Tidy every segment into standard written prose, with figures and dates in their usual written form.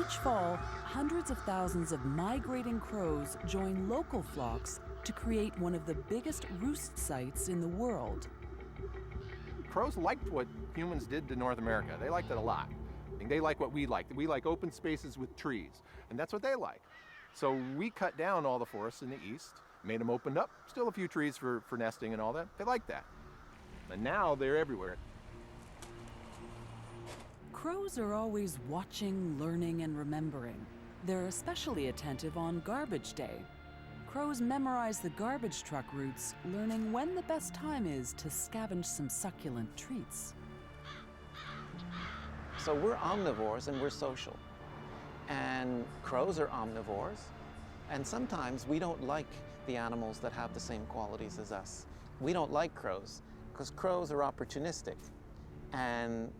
Each fall, hundreds of thousands of migrating crows join local flocks to create one of the biggest roost sites in the world. Crows liked what humans did to North America. They liked it a lot. They like what we like. We like open spaces with trees, and that's what they like. So we cut down all the forests in the east, made them opened up, still a few trees for nesting and all that. They like that. And now they're everywhere. Crows are always watching, learning, and remembering. They're especially attentive on garbage day. Crows memorize the garbage truck routes, learning when the best time is to scavenge some succulent treats. So we're omnivores and we're social. And crows are omnivores. And sometimes we don't like the animals that have the same qualities as us. We don't like crows because crows are opportunistic. And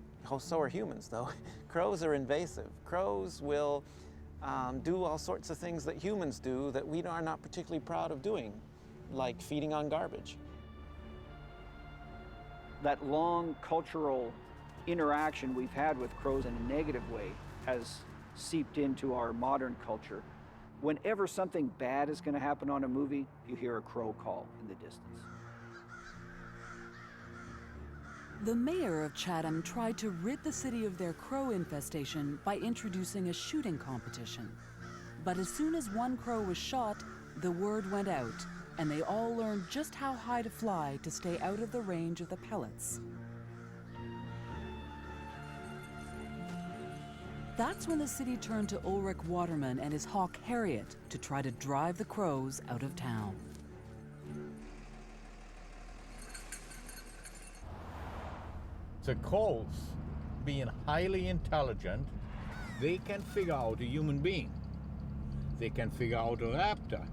so are humans, though. Crows are invasive. Crows will do all sorts of things that humans do that we are not particularly proud of doing, like feeding on garbage. That long cultural interaction we've had with crows in a negative way has seeped into our modern culture. Whenever something bad is going to happen on a movie, you hear a crow call in the distance. The mayor of Chatham tried to rid the city of their crow infestation by introducing a shooting competition. But as soon as one crow was shot, the word went out, and they all learned just how high to fly to stay out of the range of the pellets. That's when the city turned to Ulrich Waterman and his hawk Harriet to try to drive the crows out of town. The crows, being highly intelligent, they can figure out a human being. They can figure out a raptor.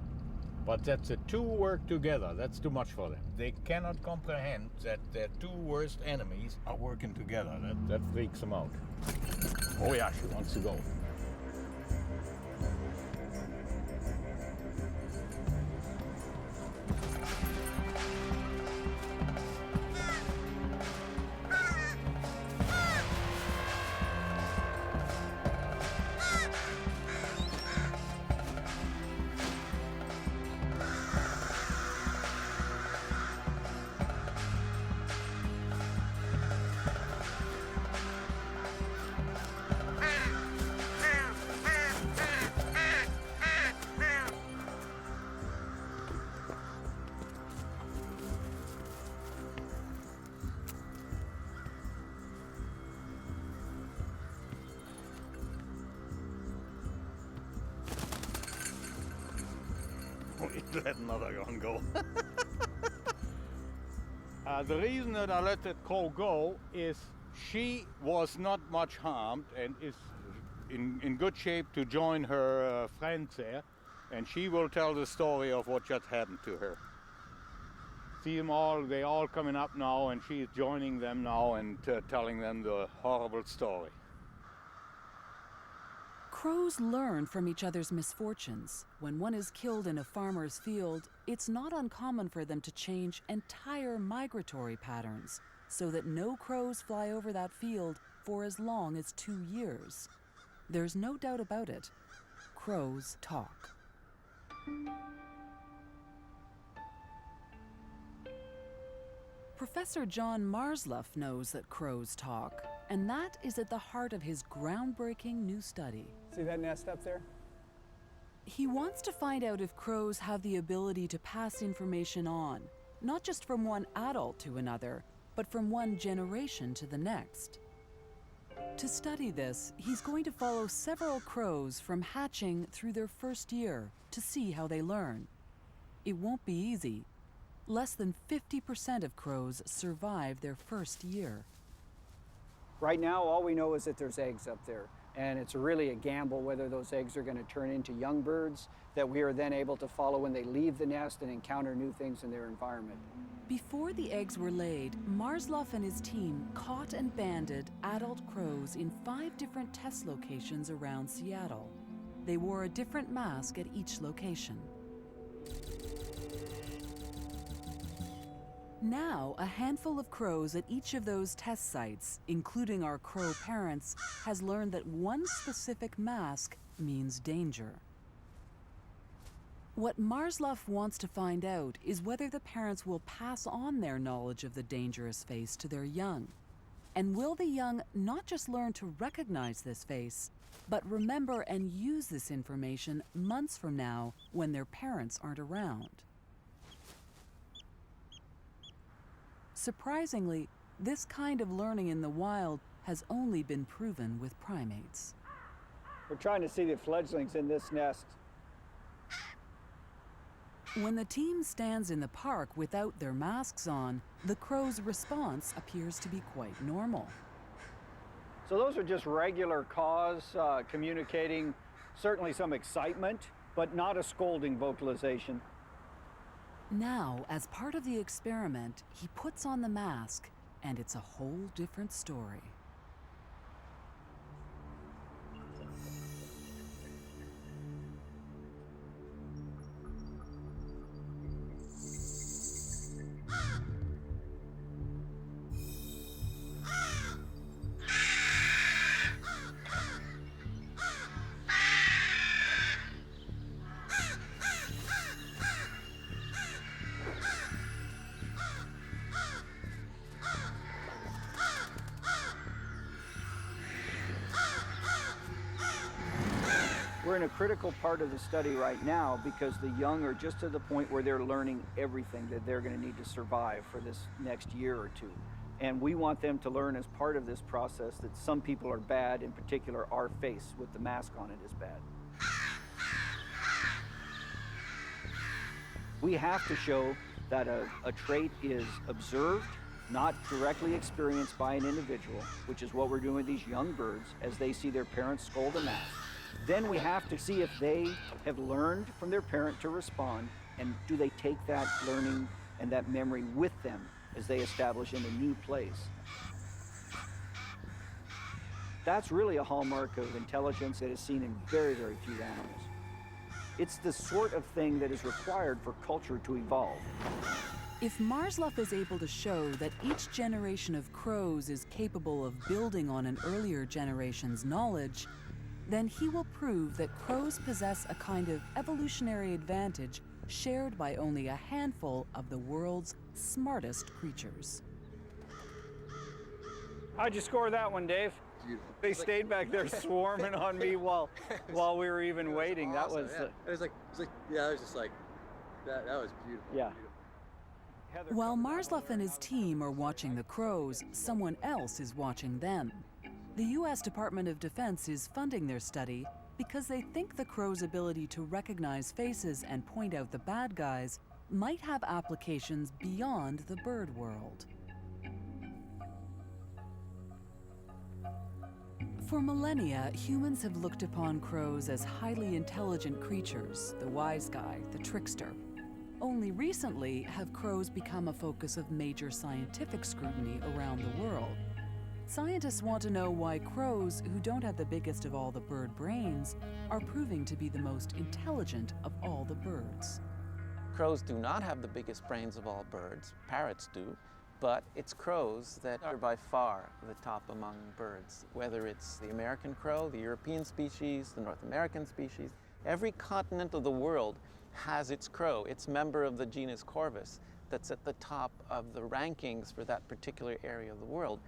But that the two work together, that's too much for them. They cannot comprehend that their two worst enemies are working together. That freaks them out. Oh yeah, she wants to go. Let another one go. The reason that I let that crow go is she was not much harmed and is in good shape to join her friends there, and she will tell the story of what just happened to her. See them all, they're all coming up now, and she is joining them now and telling them the horrible story. Crows learn from each other's misfortunes. When one is killed in a farmer's field, it's not uncommon for them to change entire migratory patterns so that no crows fly over that field for as long as 2 years. There's no doubt about it. Crows talk. Professor John Marsluff knows that crows talk, and that is at the heart of his groundbreaking new study. See that nest up there? He wants to find out if crows have the ability to pass information on, not just from one adult to another, but from one generation to the next. To study this, he's going to follow several crows from hatching through their first year to see how they learn. It won't be easy. Less than 50% of crows survive their first year. Right now, all we know is that there's eggs up there, and it's really a gamble whether those eggs are going to turn into young birds that we are then able to follow when they leave the nest and encounter new things in their environment. Before the eggs were laid, Marsluff and his team caught and banded adult crows in 5 different test locations around Seattle. They wore a different mask at each location. Now, a handful of crows at each of those test sites, including our crow parents, has learned that one specific mask means danger. What Marsluff wants to find out is whether the parents will pass on their knowledge of the dangerous face to their young. And will the young not just learn to recognize this face, but remember and use this information months from now when their parents aren't around? Surprisingly, this kind of learning in the wild has only been proven with primates. We're trying to see the fledglings in this nest. When the team stands in the park without their masks on, the crow's response appears to be quite normal. So those are just regular caws communicating certainly some excitement, but not a scolding vocalization. Now, as part of the experiment, he puts on the mask, and it's a whole different story. We're in a critical part of the study right now because the young are just to the point where they're learning everything that they're going to need to survive for this next year or two. And we want them to learn as part of this process that some people are bad, in particular our face with the mask on it is bad. We have to show that a trait is observed, not directly experienced by an individual, which is what we're doing with these young birds as they see their parents scold a mask. Then we have to see if they have learned from their parent to respond, and do they take that learning and that memory with them as they establish in a new place. That's really a hallmark of intelligence that is seen in very, very few animals. It's the sort of thing that is required for culture to evolve. If Marsluff is able to show that each generation of crows is capable of building on an earlier generation's knowledge, then he will prove that crows possess a kind of evolutionary advantage shared by only a handful of the world's smartest creatures. How'd you score that one, Dave? Beautiful. They stayed back there swarming on me while we were even waiting. Awesome, That was yeah. It was just like that was beautiful. Yeah. Beautiful. While Marsluff and his team are watching the crows, someone else is watching them. The U.S. Department of Defense is funding their study because they think the crow's ability to recognize faces and point out the bad guys might have applications beyond the bird world. For millennia, humans have looked upon crows as highly intelligent creatures, the wise guy, the trickster. Only recently have crows become a focus of major scientific scrutiny around the world. Scientists want to know why crows, who don't have the biggest of all the bird brains, are proving to be the most intelligent of all the birds. Crows do not have the biggest brains of all birds, parrots do, but it's crows that are by far the top among birds. Whether it's the American crow, the European species, the North American species, every continent of the world has its crow. It's a member of the genus Corvus that's at the top of the rankings for that particular area of the world.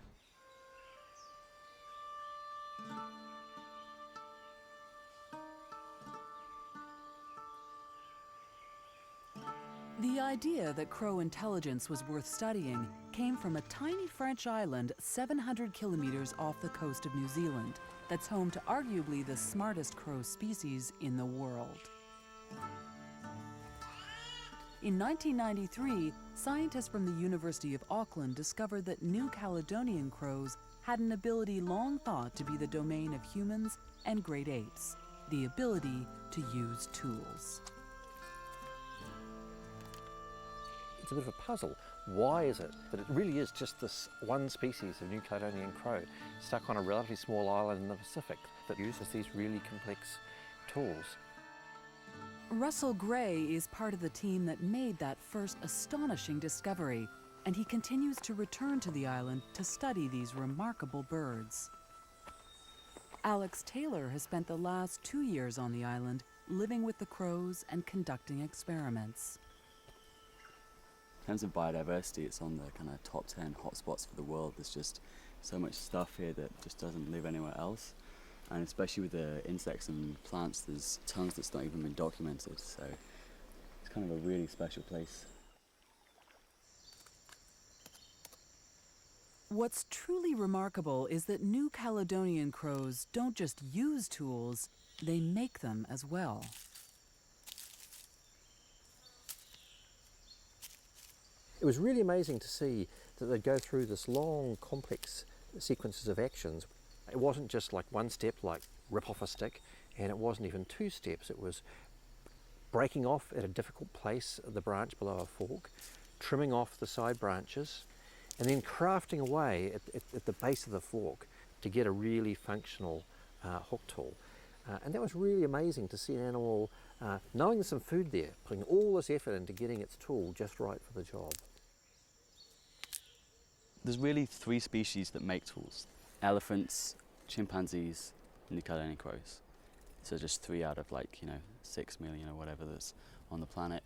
The idea that crow intelligence was worth studying came from a tiny French island 700 kilometers off the coast of New Zealand that's home to arguably the smartest crow species in the world. In 1993, scientists from the University of Auckland discovered that New Caledonian crows had an ability long thought to be the domain of humans and great apes, the ability to use tools. It's a bit of a puzzle. Why is it that it really is just this one species of New Caledonian crow stuck on a relatively small island in the Pacific that uses these really complex tools? Russell Gray is part of the team that made that first astonishing discovery, and he continues to return to the island to study these remarkable birds. Alex Taylor has spent the last 2 years on the island, living with the crows and conducting experiments. In terms of biodiversity, it's on the kind of top 10 hotspots for the world. There's just so much stuff here that just doesn't live anywhere else. And especially with the insects and plants, there's tons that's not even been documented. So it's kind of a really special place. What's truly remarkable is that New Caledonian crows don't just use tools, they make them as well. It was really amazing to see that they'd go through this long, complex sequences of actions. It wasn't just like one step, like rip off a stick, and it wasn't even 2 steps. It was breaking off at a difficult place the branch below a fork, trimming off the side branches, and then crafting away at the base of the fork to get a really functional hook tool. And that was really amazing to see an animal, knowing there's some food there, putting all this effort into getting its tool just right for the job. There's really 3 species that make tools: elephants, chimpanzees, and New Caledonian crows. So just 3 out of 6 million or whatever that's on the planet.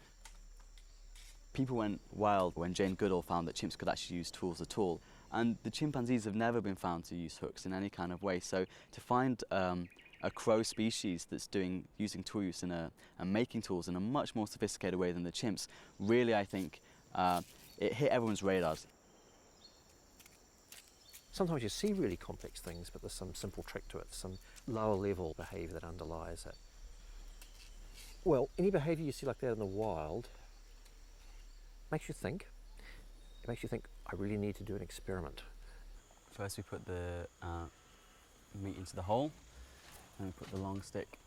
People went wild when Jane Goodall found that chimps could actually use tools at all. And the chimpanzees have never been found to use hooks in any kind of way. So to find a crow species that's using tool use and making tools in a much more sophisticated way than the chimps, really, I think, it hit everyone's radars. Sometimes you see really complex things, but there's some simple trick to it, some lower level behaviour that underlies it. Well, any behaviour you see like that in the wild makes you think. It makes you think, I really need to do an experiment. First we put the meat into the hole, and we put the long stick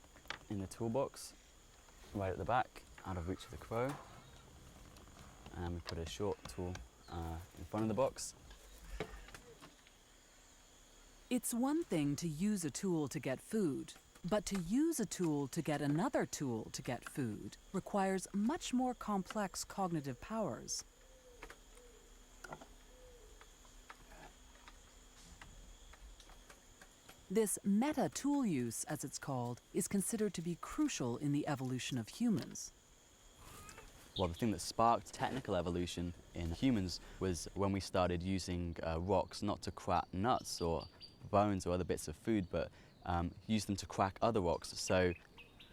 in the toolbox, right at the back, out of reach of the crow. And we put a short tool in front of the box. It's one thing to use a tool to get food, but to use a tool to get another tool to get food requires much more complex cognitive powers. This meta-tool use, as it's called, is considered to be crucial in the evolution of humans. Well, the thing that sparked technical evolution in humans was when we started using rocks not to crack nuts or bones or other bits of food, but use them to crack other rocks. So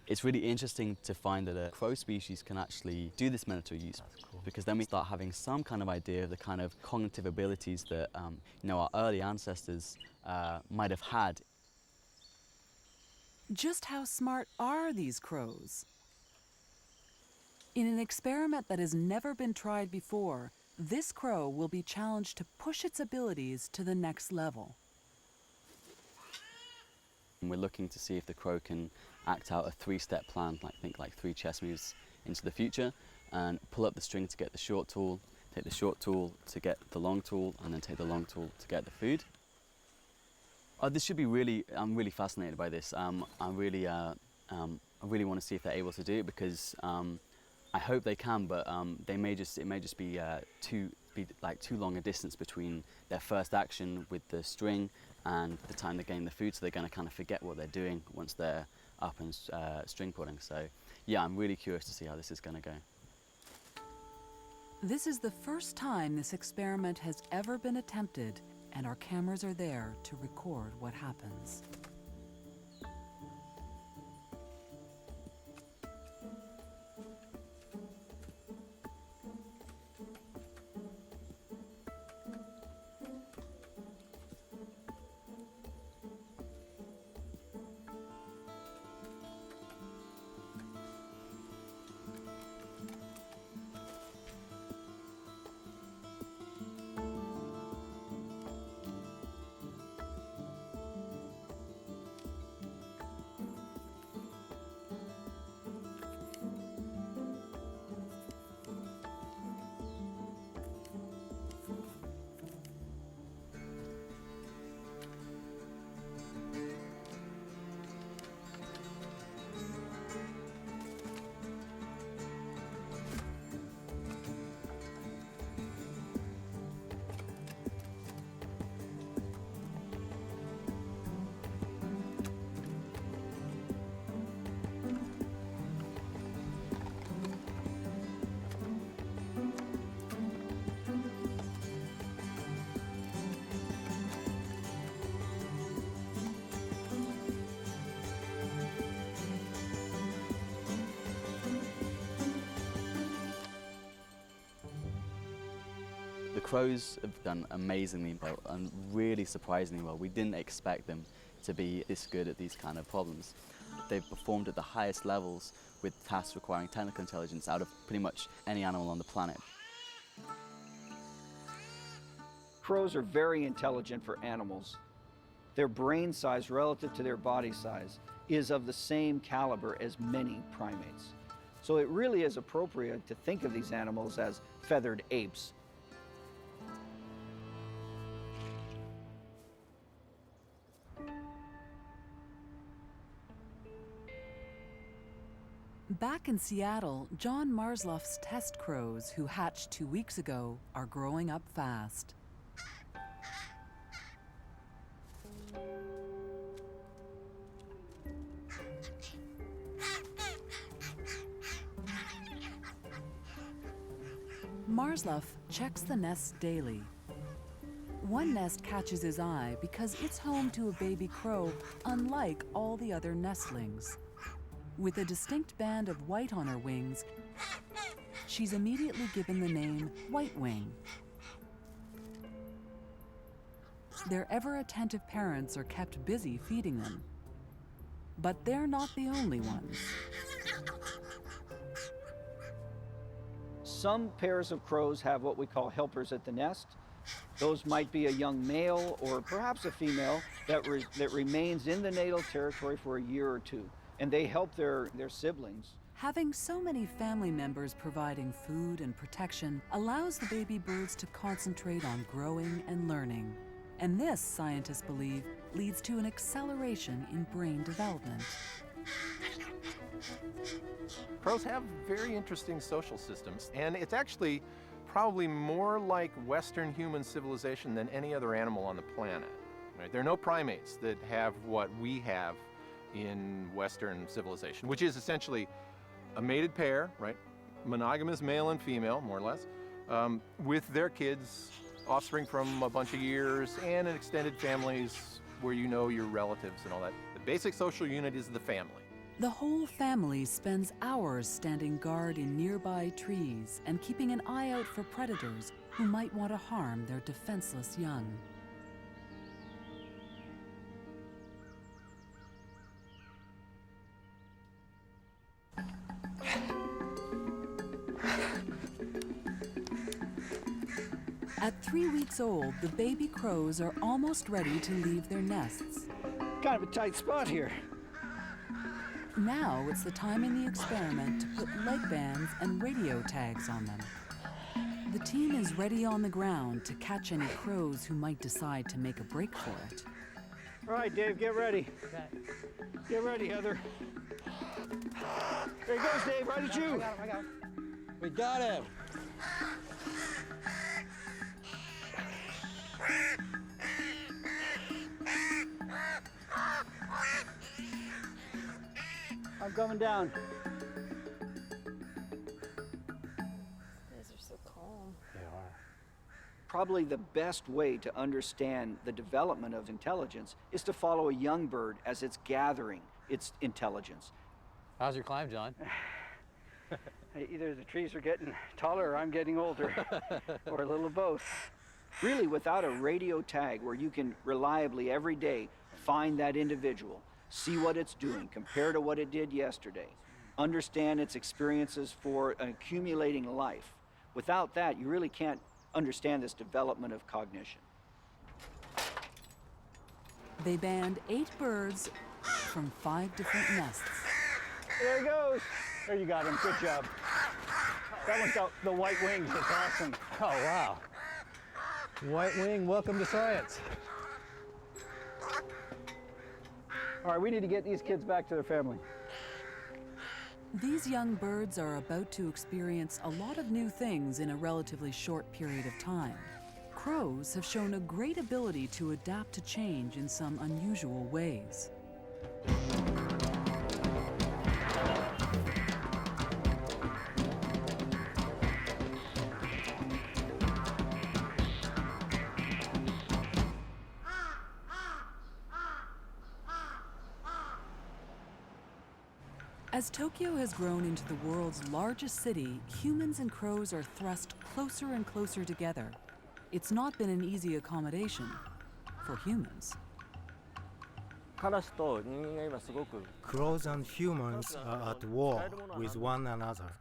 it's really interesting to find that a crow species can actually do this meta-tool use. That's cool. Because then we start having some kind of idea of the kind of cognitive abilities that our early ancestors might have had. Just how smart are these crows? In an experiment that has never been tried before, this crow will be challenged to push its abilities to the next level. And we're looking to see if the crow can act out a 3-step plan, like 3 chess moves into the future, and pull up the string to get the short tool, take the short tool to get the long tool, and then take the long tool to get the food. This should be I'm really fascinated by this. I really want to see if they're able to do it, because I hope they can, but it may just be too long a distance between their first action with the string and the time they gain the food, so they're going to kind of forget what they're doing once they're up and string pulling. So yeah, I'm really curious to see how this is going to go. This is the first time this experiment has ever been attempted, and our cameras are there to record what happens. crows have done amazingly well and really surprisingly well. We didn't expect them to be this good at these kind of problems. They've performed at the highest levels with tasks requiring technical intelligence out of pretty much any animal on the planet. Crows are very intelligent for animals. Their brain size relative to their body size is of the same caliber as many primates. So it really is appropriate to think of these animals as feathered apes. Back in Seattle, John Marslough's test crows, who hatched 2 weeks ago, are growing up fast. Marslough checks the nests daily. One nest catches his eye because it's home to a baby crow unlike all the other nestlings. With a distinct band of white on her wings, she's immediately given the name Whitewing. Their ever-attentive parents are kept busy feeding them. But they're not the only ones. Some pairs of crows have what we call helpers at the nest. Those might be a young male or perhaps a female that remains in the natal territory for a year or two, and they help their siblings. Having so many family members providing food and protection allows the baby birds to concentrate on growing and learning. And this, scientists believe, leads to an acceleration in brain development. Crows have very interesting social systems, and it's actually probably more like Western human civilization than any other animal on the planet. Right? There are no primates that have what we have in Western civilization, which is essentially a mated pair, right? Monogamous male and female, more or less, with their kids, offspring from a bunch of years, and in extended families where you know your relatives and all that. The basic social unit is the family. The whole family spends hours standing guard in nearby trees and keeping an eye out for predators who might want to harm their defenseless young. At 3 weeks old, the baby crows are almost ready to leave their nests. Kind of a tight spot here. Now it's the time in the experiment to put leg bands and radio tags on them. The team is ready on the ground to catch any crows who might decide to make a break for it. All right, Dave, get ready. Okay. Get ready, Heather. There he goes, Dave, right at you. I got him. We got him. I'm coming down. These are so calm. They are. Probably the best way to understand the development of intelligence is to follow a young bird as it's gathering its intelligence. How's your climb, John? Either the trees are getting taller or I'm getting older, or a little of both. Really, without a radio tag where you can reliably every day find that individual, see what it's doing, compare to what it did yesterday, understand its experiences for accumulating life. Without that, you really can't understand this development of cognition. They band 8 birds from 5 different nests. There he goes. There you got him. Good job. That one's got the white wings. That's awesome. Oh, wow. White wing, welcome to science. All right, we need to get these kids back to their family. These young birds are about to experience a lot of new things in a relatively short period of time. Crows have shown a great ability to adapt to change in some unusual ways. As Tokyo has grown into the world's largest city, humans and crows are thrust closer and closer together. it's not been an easy accommodation for humans. Crows and humans are at war with one another.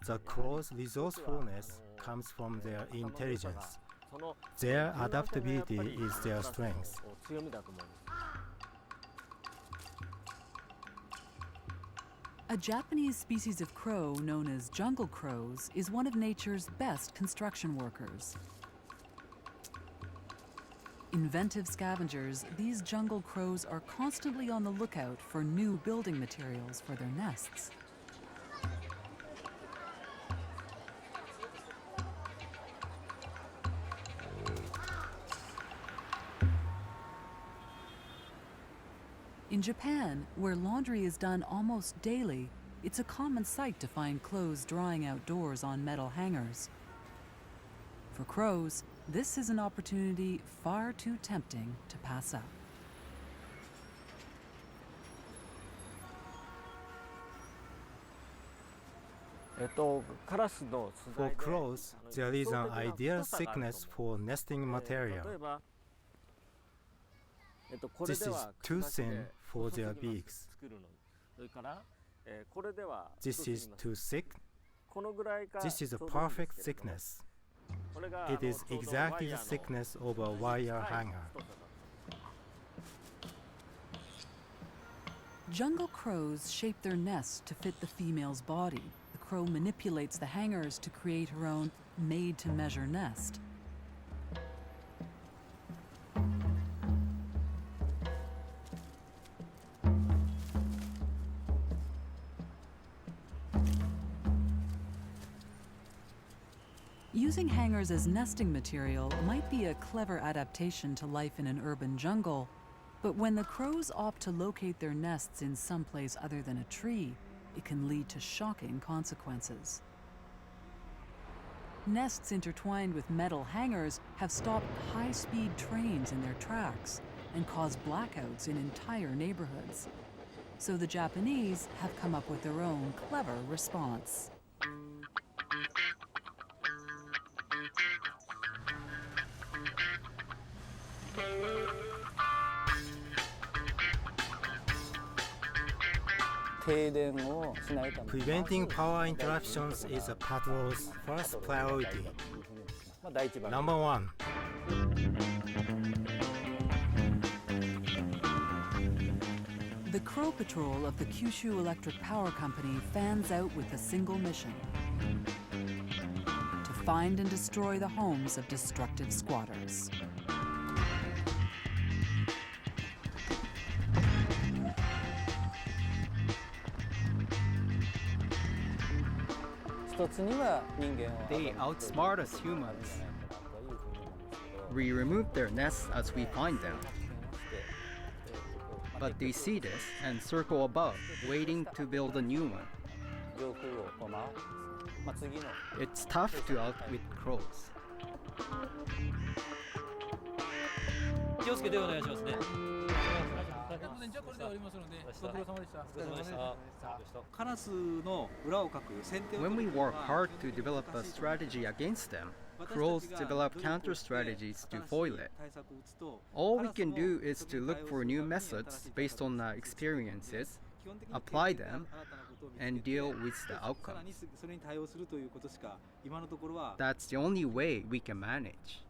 The crows' resourcefulness comes from their intelligence. Their adaptability is their strength. A Japanese species of crow known as jungle crows is one of nature's best construction workers. Inventive scavengers, these jungle crows are constantly on the lookout for new building materials for their nests. In Japan, where laundry is done almost daily, it's a common sight to find clothes drying outdoors on metal hangers. For crows, this is an opportunity far too tempting to pass up. For crows, there is an ideal thickness for nesting material. This is too thin for their beaks. This is too thick. This is a perfect thickness. It is exactly the thickness of a wire hanger. Jungle crows shape their nests to fit the female's body. The crow manipulates the hangers to create her own made-to-measure nest. Using hangers as nesting material might be a clever adaptation to life in an urban jungle, but when the crows opt to locate their nests in some place other than a tree, it can lead to shocking consequences. Nests intertwined with metal hangers have stopped high-speed trains in their tracks and caused blackouts in entire neighborhoods. So the Japanese have come up with their own clever response. Preventing power interruptions is a patrol's first priority. Number 1. The Crow Patrol of the Kyushu Electric Power Company fans out with a single mission: to find and destroy the homes of destructive squatters. They outsmart us humans. We remove their nests as we find them. But they see this and circle above, waiting to build a new one. It's tough to outwit crows. When we work hard to develop a strategy against them, crows develop counter-strategies to foil it. All we can do is to look for new methods based on our experiences, apply them, and deal with the outcomes. That's the only way we can manage.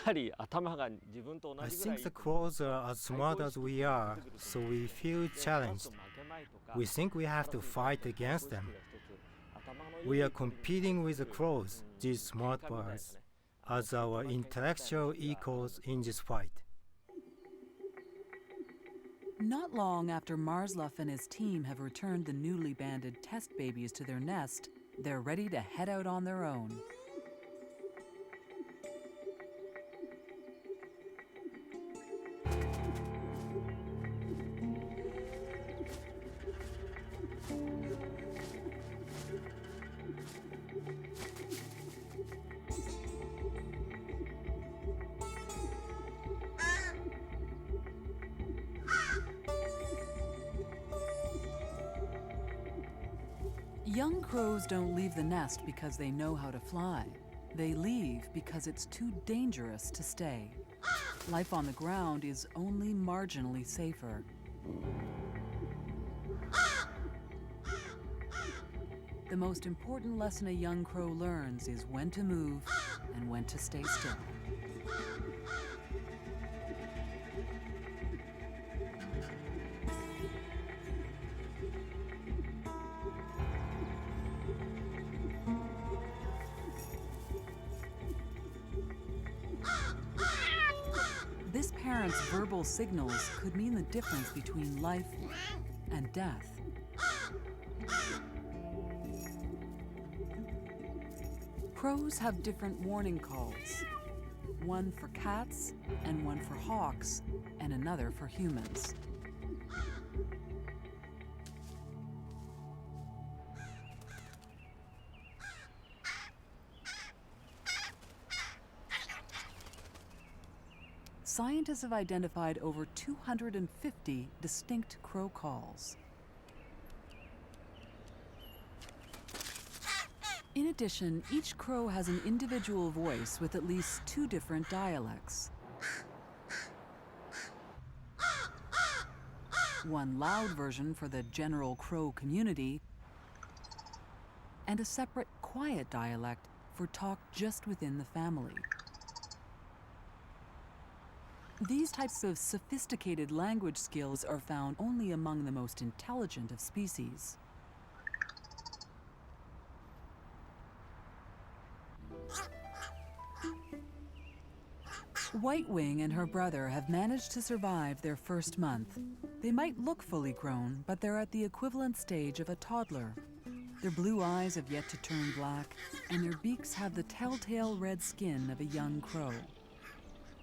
I think the crows are as smart as we are, so we feel challenged. We think we have to fight against them. We are competing with the crows, these smart birds, as our intellectual equals in this fight. Not long after Marsluff and his team have returned the newly banded test babies to their nest, they're ready to head out on their own. Young crows don't leave the nest because they know how to fly. They leave because it's too dangerous to stay. Life on the ground is only marginally safer. The most important lesson a young crow learns is when to move and when to stay still. This parent's verbal signals could mean the difference between life and death. Crows have different warning calls, one for cats and one for hawks and another for humans. Scientists have identified over 250 distinct crow calls. In addition, each crow has an individual voice with at least 2 different dialects. One loud version for the general crow community, and a separate quiet dialect for talk just within the family. These types of sophisticated language skills are found only among the most intelligent of species. White-wing and her brother have managed to survive their first month. They might look fully grown, but they're at the equivalent stage of a toddler. Their blue eyes have yet to turn black, and their beaks have the telltale red skin of a young crow.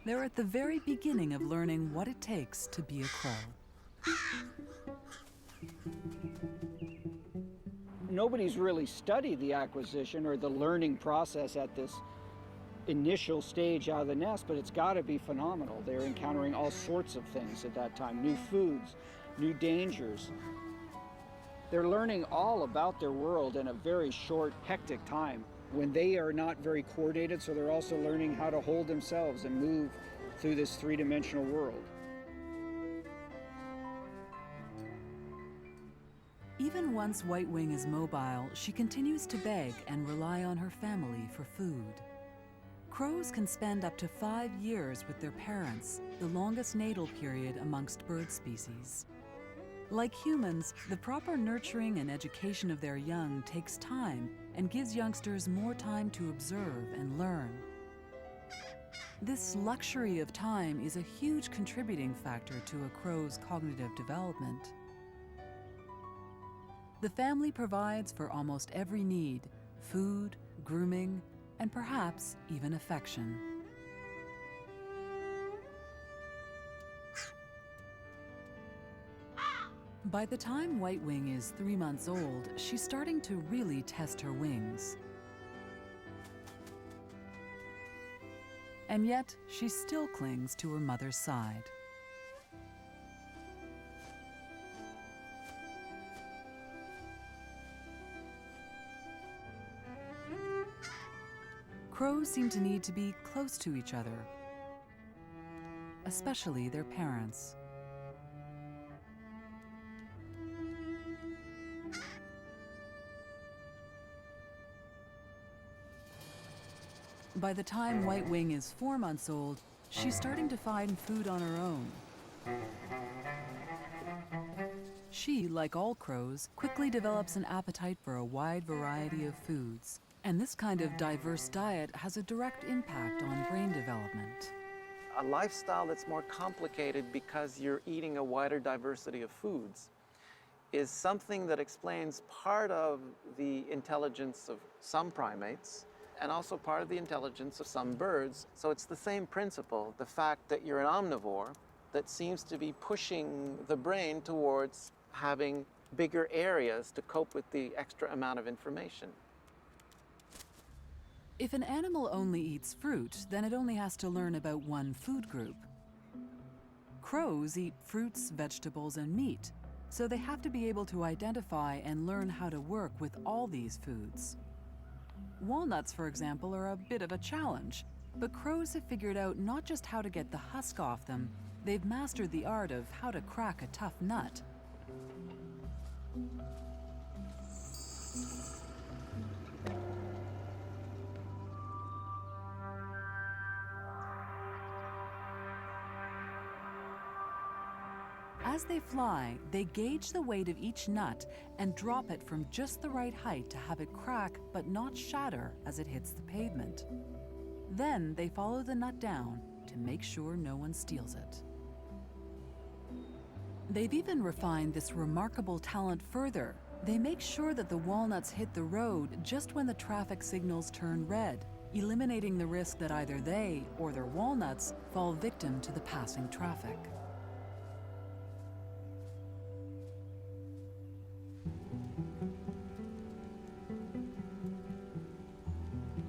They're at the very beginning of learning what it takes to be a crow. Nobody's really studied the acquisition or the learning process at this initial stage out of the nest, but it's got to be phenomenal. They're encountering all sorts of things at that time, new foods, new dangers. They're learning all about their world in a very short, hectic time when they are not very coordinated, so they're also learning how to hold themselves and move through this three-dimensional world. Even once White-wing is mobile, she continues to beg and rely on her family for food. Crows can spend up to 5 years with their parents, the longest natal period amongst bird species. Like humans, the proper nurturing and education of their young takes time and gives youngsters more time to observe and learn. This luxury of time is a huge contributing factor to a crow's cognitive development. The family provides for almost every need: food, grooming, and perhaps even affection. By the time White-wing is 3 months old, she's starting to really test her wings. And yet, she still clings to her mother's side. Crows seem to need to be close to each other, especially their parents. By the time White-wing is 4 months old, she's starting to find food on her own. She, like all crows, quickly develops an appetite for a wide variety of foods. And this kind of diverse diet has a direct impact on brain development. A lifestyle that's more complicated because you're eating a wider diversity of foods is something that explains part of the intelligence of some primates and also part of the intelligence of some birds. So it's the same principle, the fact that you're an omnivore, that seems to be pushing the brain towards having bigger areas to cope with the extra amount of information. If an animal only eats fruit, then it only has to learn about one food group. Crows eat fruits, vegetables, and meat, so they have to be able to identify and learn how to work with all these foods. Walnuts, for example, are a bit of a challenge, but crows have figured out not just how to get the husk off them, they've mastered the art of how to crack a tough nut. As they fly, they gauge the weight of each nut and drop it from just the right height to have it crack but not shatter as it hits the pavement. Then they follow the nut down to make sure no one steals it. They've even refined this remarkable talent further. They make sure that the walnuts hit the road just when the traffic signals turn red, eliminating the risk that either they or their walnuts fall victim to the passing traffic.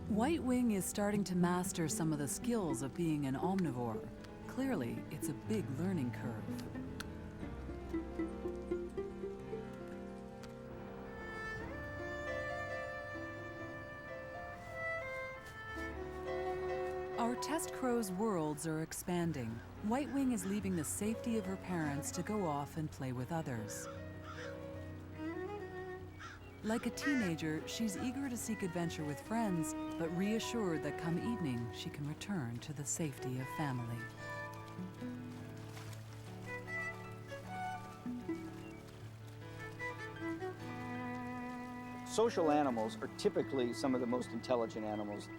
White-wing is starting to master some of the skills of being an omnivore. Clearly, it's a big learning curve. Our test crow's worlds are expanding. White-wing is leaving the safety of her parents to go off and play with others. Like a teenager, she's eager to seek adventure with friends, but reassured that come evening, she can return to the safety of family. Social animals are typically some of the most intelligent animals,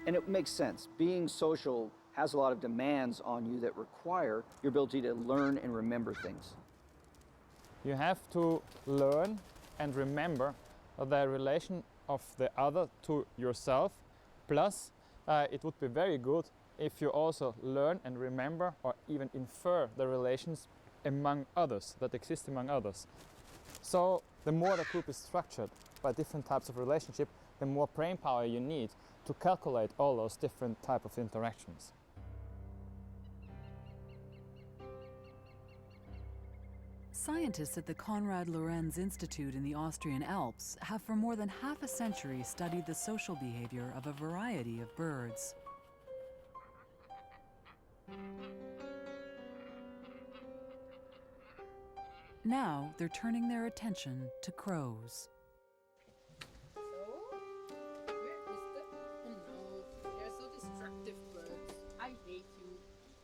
and it makes sense. Being social has a lot of demands on you that require your ability to learn and remember things. You have to learn and remember the relation of the other to yourself, plus it would be very good if you also learn and remember or even infer the relations among others, that exist among others. So the more the group is structured by different types of relationship, the more brain power you need to calculate all those different types of interactions. Scientists at the Konrad Lorenz Institute in the Austrian Alps have for more than half a century studied the social behavior of a variety of birds. Now they're turning their attention to crows.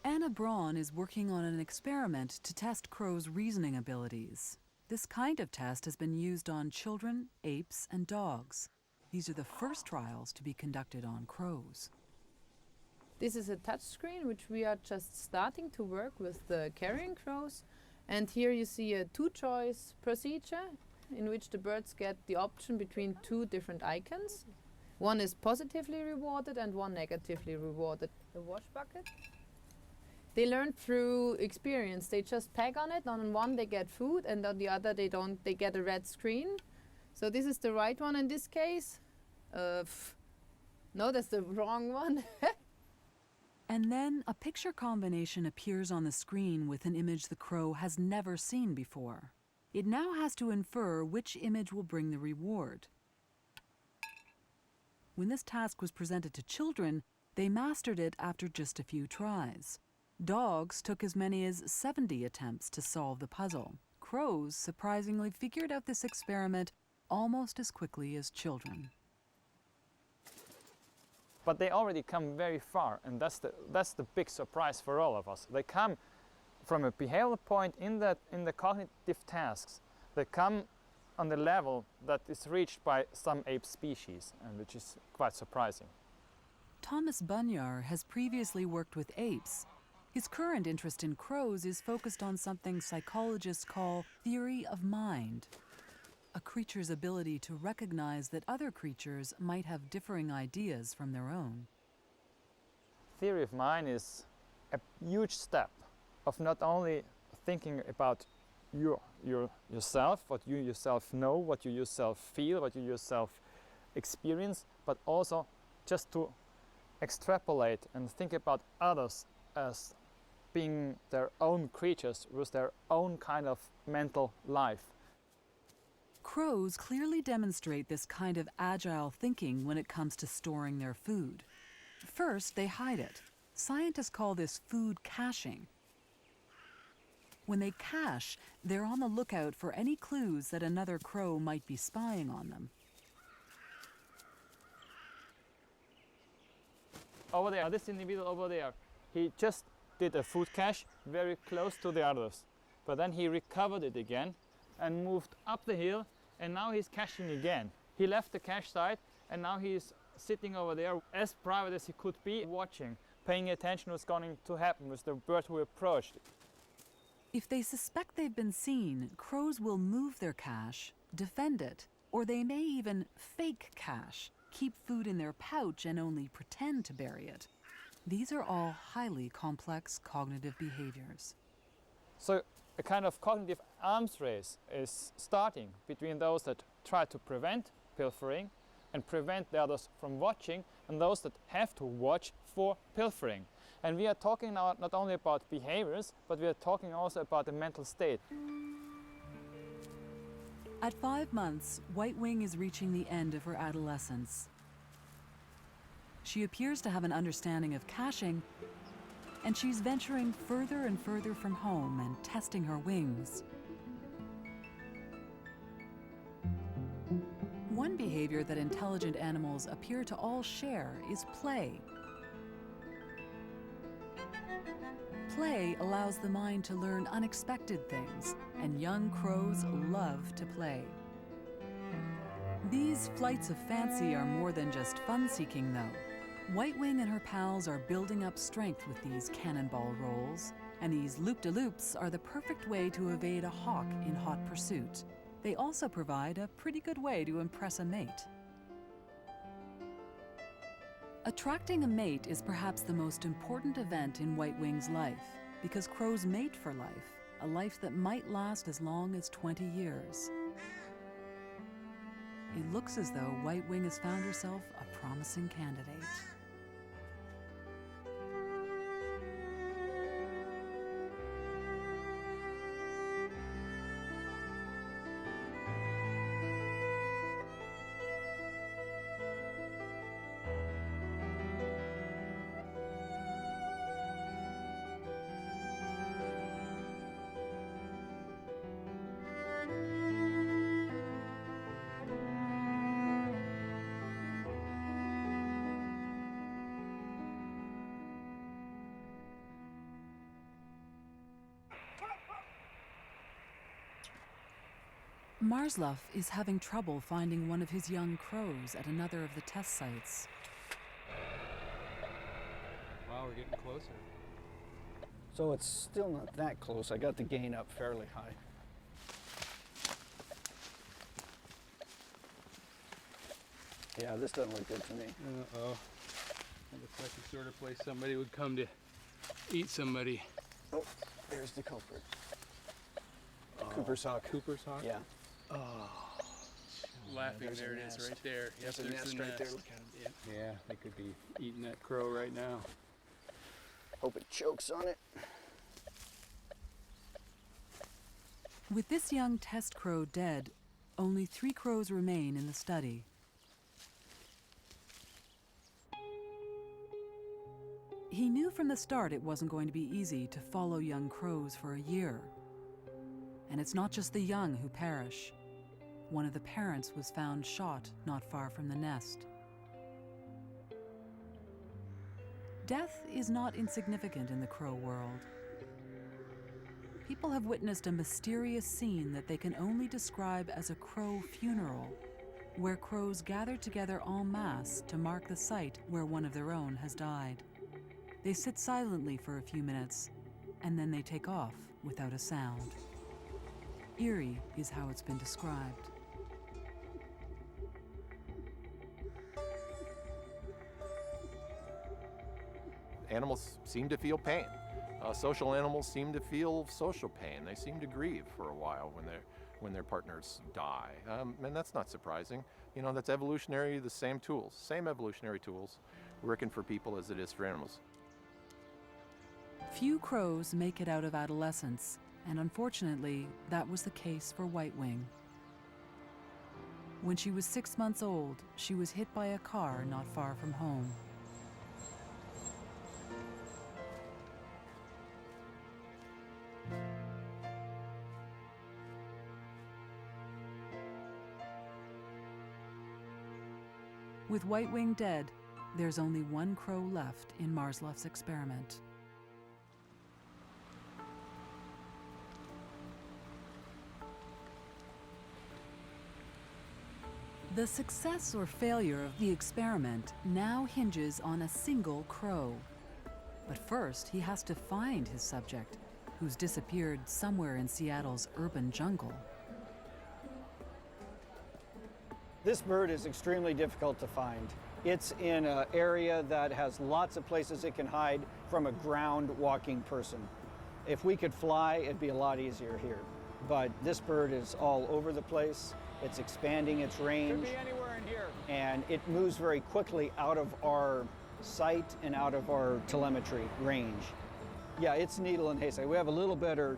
Anna Braun is working on an experiment to test crows' reasoning abilities. This kind of test has been used on children, apes, and dogs. These are the first trials to be conducted on crows. This is a touch screen which we are just starting to work with the carrion crows. And here you see a two-choice procedure in which the birds get the option between two different icons. One is positively rewarded and one negatively rewarded. The wash bucket. They learn through experience. They just peg on it. On one they get food and on the other they don't. They get a red screen. So this is the right one in this case. No, that's the wrong one. And then a picture combination appears on the screen with an image the crow has never seen before. It now has to infer which image will bring the reward. When this task was presented to children, they mastered it after just a few tries. Dogs took as many as 70 attempts to solve the puzzle. Crows surprisingly figured out this experiment almost as quickly as children. But they already come very far, and that's the big surprise for all of us. They come from a behavioral point in the cognitive tasks. They come on the level that is reached by some ape species, and which is quite surprising. Thomas Bunyar has previously worked with apes. His current interest in crows is focused on something psychologists call theory of mind, a creature's ability to recognize that other creatures might have differing ideas from their own. Theory of mind is a huge step of not only thinking about yourself, what you yourself know, what you yourself feel, what you yourself experience, but also just to extrapolate and think about others as being their own creatures with their own kind of mental life. Crows clearly demonstrate this kind of agile thinking when it comes to storing their food. First, they hide it. Scientists call this food caching. When they cache, they're on the lookout for any clues that another crow might be spying on them. Over there, this individual over there, he just did a food cache very close to the others. But then he recovered it again and moved up the hill, and now he's caching again. He left the cache site, and now he's sitting over there as private as he could be, watching, paying attention to what's going to happen with the bird who approached. If they suspect they've been seen, crows will move their cache, defend it, or they may even fake cache, keep food in their pouch and only pretend to bury it. These are all highly complex cognitive behaviors. So a kind of cognitive arms race is starting between those that try to prevent pilfering and prevent the others from watching, and those that have to watch for pilfering. And we are talking now not only about behaviors, but we are talking also about the mental state. At 5 months, White-wing is reaching the end of her adolescence. She appears to have an understanding of caching, and she's venturing further and further from home and testing her wings. One behavior that intelligent animals appear to all share is play. Play allows the mind to learn unexpected things, and young crows love to play. These flights of fancy are more than just fun-seeking, though. White-wing and her pals are building up strength with these cannonball rolls, and these loop-de-loops are the perfect way to evade a hawk in hot pursuit. They also provide a pretty good way to impress a mate. Attracting a mate is perhaps the most important event in White-wing's life, because crows mate for life, a life that might last as long as 20 years. It looks as though White-wing has found herself a promising candidate. Marsluff is having trouble finding one of his young crows at another of the test sites. Wow, we're getting closer. So it's still not that close. I got the gain up fairly high. Yeah, this doesn't look good to me. Uh-oh. That looks like the sort of place somebody would come to eat somebody. Oh, there's the culprit. Cooper's hawk. Cooper's hawk? Yeah. Oh. Laughing, there it is, right there. There's a nest right there, look at him. Yep. Yeah, they could be eating that crow right now. Hope it chokes on it. With this young test crow dead, only 3 crows remain in the study. He knew from the start it wasn't going to be easy to follow young crows for a year. And it's not just the young who perish. One of the parents was found shot not far from the nest. Death is not insignificant in the crow world. People have witnessed a mysterious scene that they can only describe as a crow funeral, where crows gather together en masse to mark the site where one of their own has died. They sit silently for a few minutes, and then they take off without a sound. Eerie is how it's been described. Animals seem to feel pain. Social animals seem to feel social pain. They seem to grieve for a while when their partners die. And that's not surprising. You know, that's evolutionary, the same tools, same evolutionary tools working for people as it is for animals. Few crows make it out of adolescence, and unfortunately, that was the case for White-wing. When she was 6 months old, she was hit by a car not far from home. With White-winged dead, there's only one crow left in Marsluff's experiment. The success or failure of the experiment now hinges on a single crow. But first, he has to find his subject, who's disappeared somewhere in Seattle's urban jungle. This bird is extremely difficult to find. It's in an area that has lots of places it can hide from a ground walking person. If we could fly, it'd be a lot easier here. But this bird is all over the place. It's expanding its range. Could be anywhere in here. And it moves very quickly out of our sight and out of our telemetry range. Yeah, it's needle and haystack. We have a little better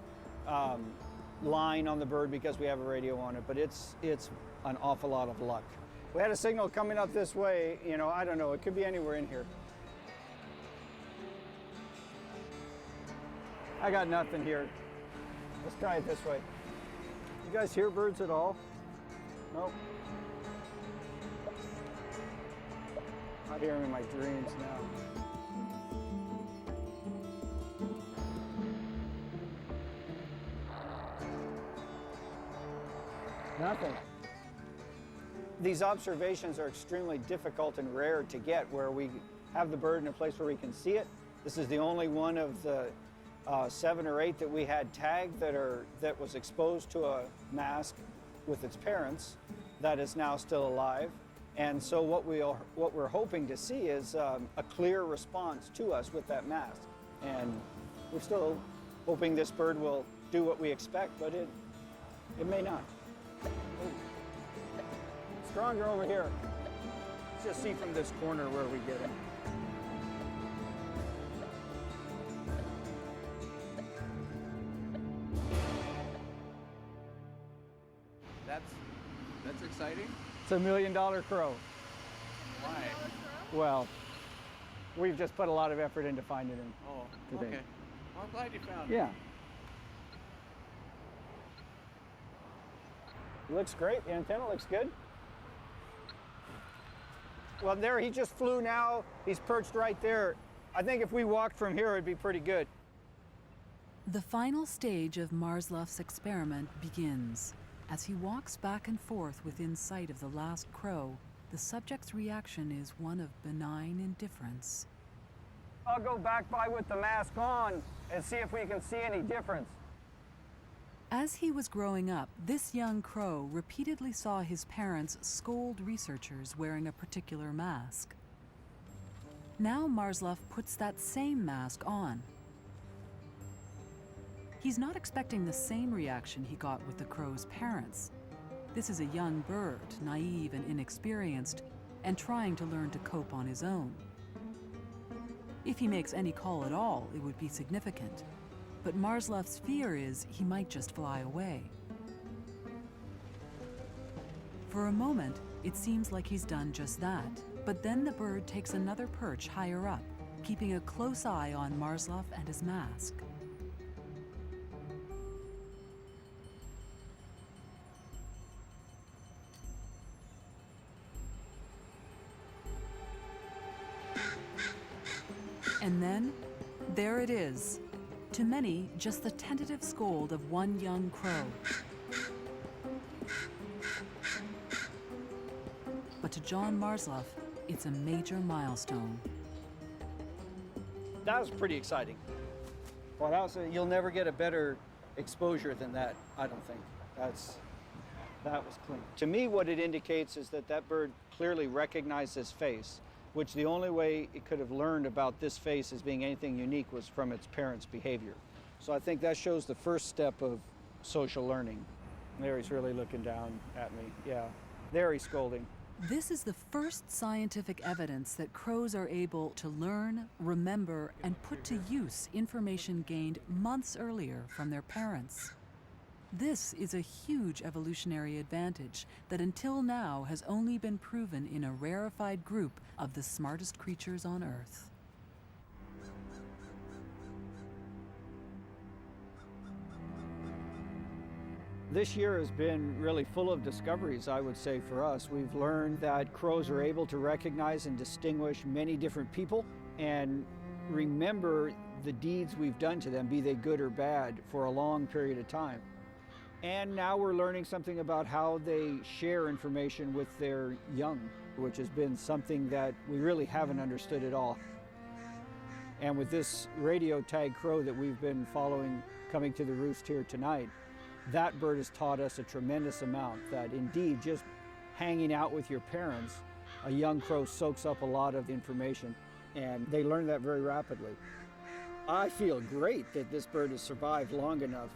line on the bird because we have a radio on it, but it's an awful lot of luck. We had a signal coming up this way, you know, I don't know, it could be anywhere in here. I got nothing here. Let's try it this way. You guys hear birds at all? Nope. I hear them in my dreams now. Nothing. These observations are extremely difficult and rare to get where we have the bird in a place where we can see it. This is the only one of the 7 or 8 that we had tagged that was exposed to a mask with its parents that is now still alive. And so what we're hoping to see is a clear response to us with that mask. And we're still hoping this bird will do what we expect, but it may not. Ooh. Stronger over here. Let's just see from this corner where we get it. That's exciting. It's $1 million crow. Why? Well, we've just put a lot of effort into finding him. Oh, okay. Well, I'm glad you found him. Yeah. Looks great. The antenna looks good. Well, there he just flew now. He's perched right there. I think if we walked from here, it'd be pretty good. The final stage of Marsluff's experiment begins. As he walks back and forth within sight of the last crow, the subject's reaction is one of benign indifference. I'll go back by with the mask on and see if we can see any difference. As he was growing up, this young crow repeatedly saw his parents scold researchers wearing a particular mask. Now Marsluff puts that same mask on. He's not expecting the same reaction he got with the crow's parents. This is a young bird, naive and inexperienced, and trying to learn to cope on his own. If he makes any call at all, it would be significant. But Marsluff's fear is he might just fly away. For a moment, it seems like he's done just that. But then the bird takes another perch higher up, keeping a close eye on Marsluff and his mask. And then, there it is. To many, just the tentative scold of one young crow. But to John Marsluff, it's a major milestone. That was pretty exciting. Well, you'll never get a better exposure than that, I don't think. That was clean. To me, what it indicates is that that bird clearly recognized his face, which the only way it could have learned about this face as being anything unique was from its parents' behavior. So I think that shows the first step of social learning. There he's really looking down at me, yeah. There he's scolding. This is the first scientific evidence that crows are able to learn, remember, and put to use information gained months earlier from their parents. This is a huge evolutionary advantage that until now has only been proven in a rarefied group of the smartest creatures on Earth. This year has been really full of discoveries, I would say, for us. We've learned that crows are able to recognize and distinguish many different people and remember the deeds we've done to them, be they good or bad, for a long period of time. And now we're learning something about how they share information with their young, which has been something that we really haven't understood at all. And with this radio tag crow that we've been following coming to the roost here tonight, that bird has taught us a tremendous amount, that indeed just hanging out with your parents, a young crow soaks up a lot of information, and they learn that very rapidly. I feel great that this bird has survived long enough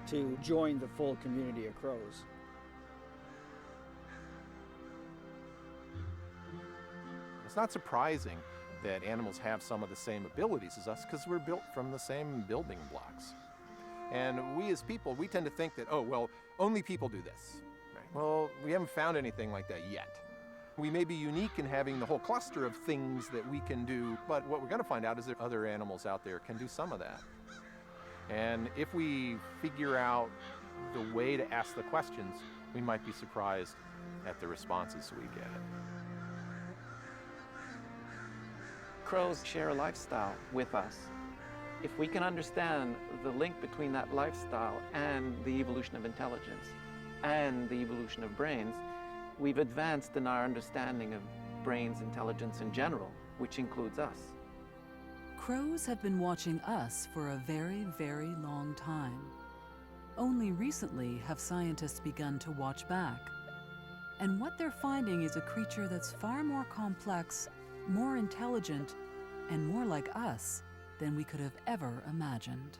to join the full community of crows. It's not surprising that animals have some of the same abilities as us because we're built from the same building blocks. And we as people, we tend to think that, oh, well, only people do this. Right? Well, we haven't found anything like that yet. We may be unique in having the whole cluster of things that we can do, but what we're going to find out is that other animals out there can do some of that. And if we figure out the way to ask the questions, we might be surprised at the responses we get. Crows share a lifestyle with us. If we can understand the link between that lifestyle and the evolution of intelligence and the evolution of brains, we've advanced in our understanding of brains, intelligence in general, which includes us. Crows have been watching us for a very, very long time. Only recently have scientists begun to watch back. And what they're finding is a creature that's far more complex, more intelligent, and more like us than we could have ever imagined.